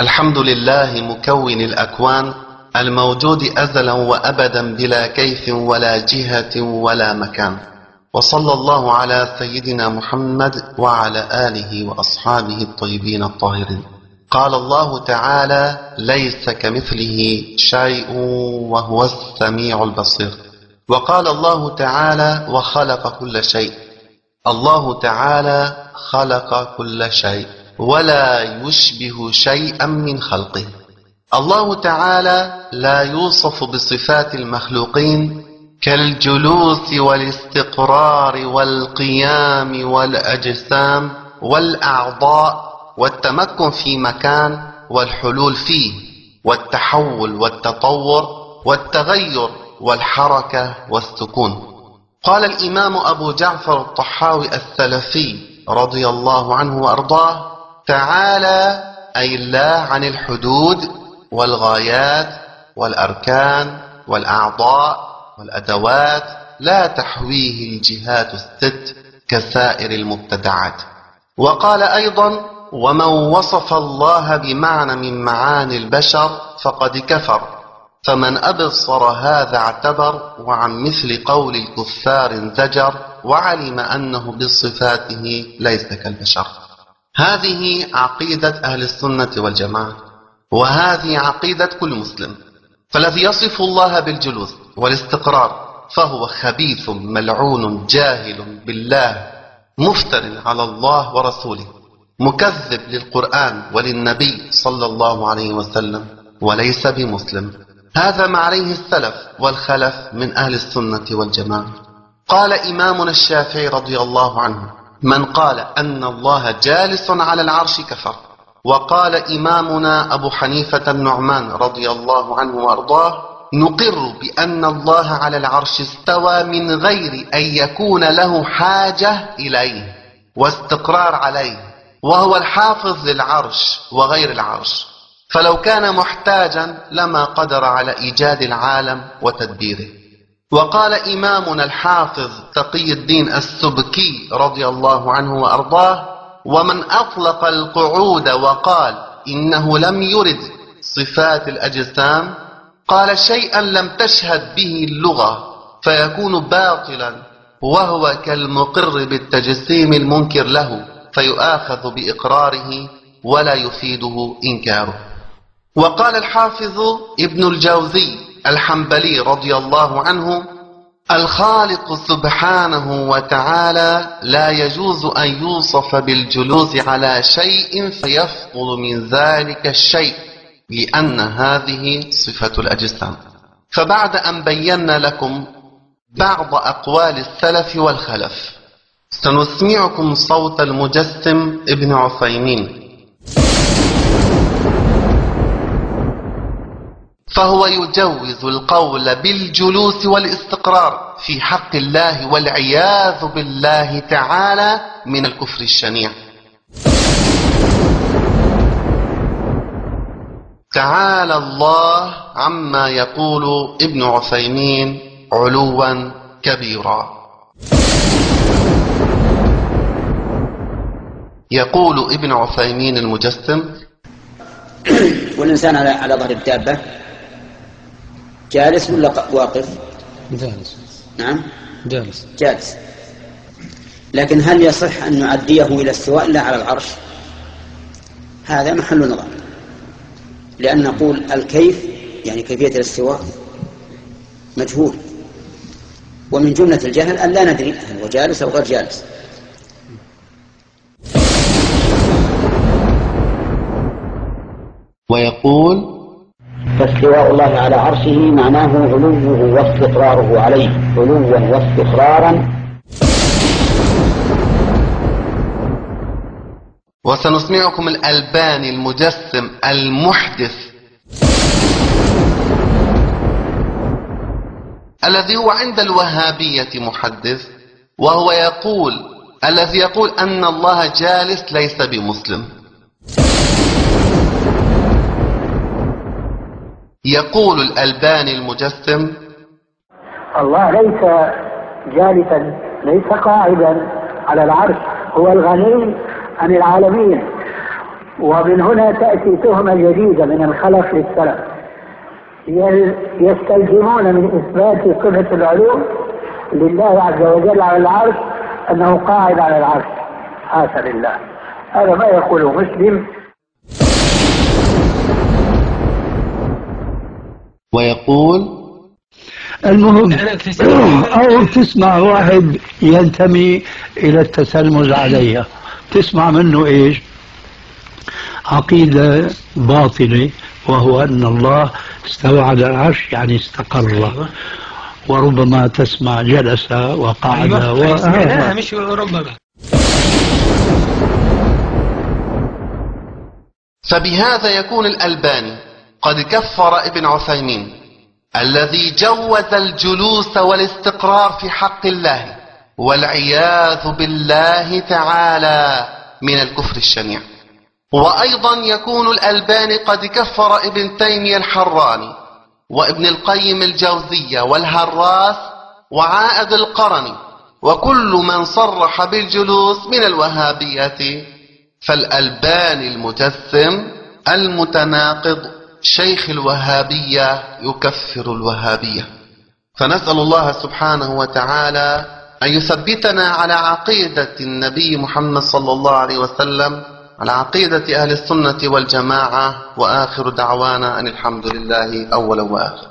الحمد لله مكون الأكوان الموجود أزلا وأبدا بلا كيف ولا جهة ولا مكان، وصلى الله على سيدنا محمد وعلى آله وأصحابه الطيبين الطاهرين. قال الله تعالى: ليس كمثله شيء وهو السميع البصير. وقال الله تعالى: وخلق كل شيء. الله تعالى خلق كل شيء ولا يشبه شيئا من خلقه. الله تعالى لا يوصف بصفات المخلوقين كالجلوس والاستقرار والقيام والأجسام والأعضاء والتمكن في مكان والحلول فيه والتحول والتطور والتغير والحركة والسكون. قال الإمام أبو جعفر الطحاوي السلفي رضي الله عنه وأرضاه: تعالى أي لا عن الحدود والغايات والأركان والأعضاء والأدوات لا تحويه الجهات الست كسائر المبتدعات. وقال أيضا: ومن وصف الله بمعنى من معاني البشر فقد كفر، فمن أبصر هذا اعتبر، وعن مثل قول الكفار انزجر، وعلم أنه بصفاته ليس كالبشر. هذه عقيدة أهل السنة والجماعة، وهذه عقيدة كل مسلم. فالذي يصف الله بالجلوس والاستقرار فهو خبيث ملعون جاهل بالله مفتر على الله ورسوله مكذب للقرآن وللنبي صلى الله عليه وسلم وليس بمسلم. هذا ما عليه السلف والخلف من أهل السنة والجماعة. قال إمامنا الشافعي رضي الله عنه: من قال أن الله جالس على العرش كفر. وقال إمامنا أبو حنيفة النعمان رضي الله عنه وأرضاه: نقر بأن الله على العرش استوى من غير أن يكون له حاجة إليه واستقرار عليه، وهو الحافظ للعرش وغير العرش، فلو كان محتاجا لما قدر على إيجاد العالم وتدبيره. وقال إمامنا الحافظ تقي الدين السبكي رضي الله عنه وأرضاه: ومن أطلق القعود وقال إنه لم يرد صفات الأجسام قال شيئا لم تشهد به اللغة فيكون باطلا، وهو كالمقر بالتجسيم المنكر له فيؤاخذ بإقراره ولا يفيده إنكاره. وقال الحافظ ابن الجوزي الحنبلي رضي الله عنه: الخالق سبحانه وتعالى لا يجوز أن يوصف بالجلوس على شيء فيفضل من ذلك الشيء، لأن هذه صفة الأجسام. فبعد أن بينا لكم بعض أقوال السلف والخلف سنسمعكم صوت المجسم ابن عثيمين، فهو يجوز القول بالجلوس والاستقرار في حق الله والعياذ بالله تعالى من الكفر الشنيع. تعالى الله عما يقول ابن عثيمين علوا كبيرا. يقول ابن عثيمين المجسم: والإنسان على ظهر الدابة جالس ولا واقف؟ جالس. نعم جالس. لكن هل يصح أن نعديه إلى الاستواء إلا على العرش؟ هذا محل نظر، لأن نقول الكيف يعني كيفية الاستواء مجهول، ومن جملة الجهل أن لا ندري هل هو جالس أو غير جالس. ويقول: فاستواء الله على عرشه معناه علوه واستقراره عليه، علوا واستقرارا. وسنسمعكم الألباني المجسم المحدث الذي هو عند الوهابية محدث، وهو يقول الذي يقول أن الله جالس ليس بمسلم. يقول الألباني المجسم: الله ليس جالسا، ليس قاعدا على العرش، هو الغني عن العالمين، ومن هنا تأتي تهمة جديدة من الخلف للسلف، يستلزمون من إثبات صفة العلو لله عز وجل على العرش أنه قاعد على العرش، حاشا لله، هذا ما يقوله مسلم. ويقول المهم أو تسمع واحد ينتمي إلى التسلمز عليها، تسمع منه إيش؟ عقيدة باطلة، وهو أن الله استوى على العرش يعني استقر، وربما تسمع جلس وقعد مش ربما. فبهذا يكون الألباني قد كفر ابن عثيمين الذي جوز الجلوس والاستقرار في حق الله، والعياذ بالله تعالى من الكفر الشنيع. وأيضا يكون الألباني قد كفر ابن تيمية الحراني وابن القيم الجوزية والهراس وعائد القرني وكل من صرح بالجلوس من الوهابية. فالألباني المجسم المتناقض شيخ الوهابية يكفر الوهابية. فنسأل الله سبحانه وتعالى أن يثبتنا على عقيدة النبي محمد صلى الله عليه وسلم، على عقيدة أهل السنة والجماعة. وآخر دعوانا أن الحمد لله أولا وآخر.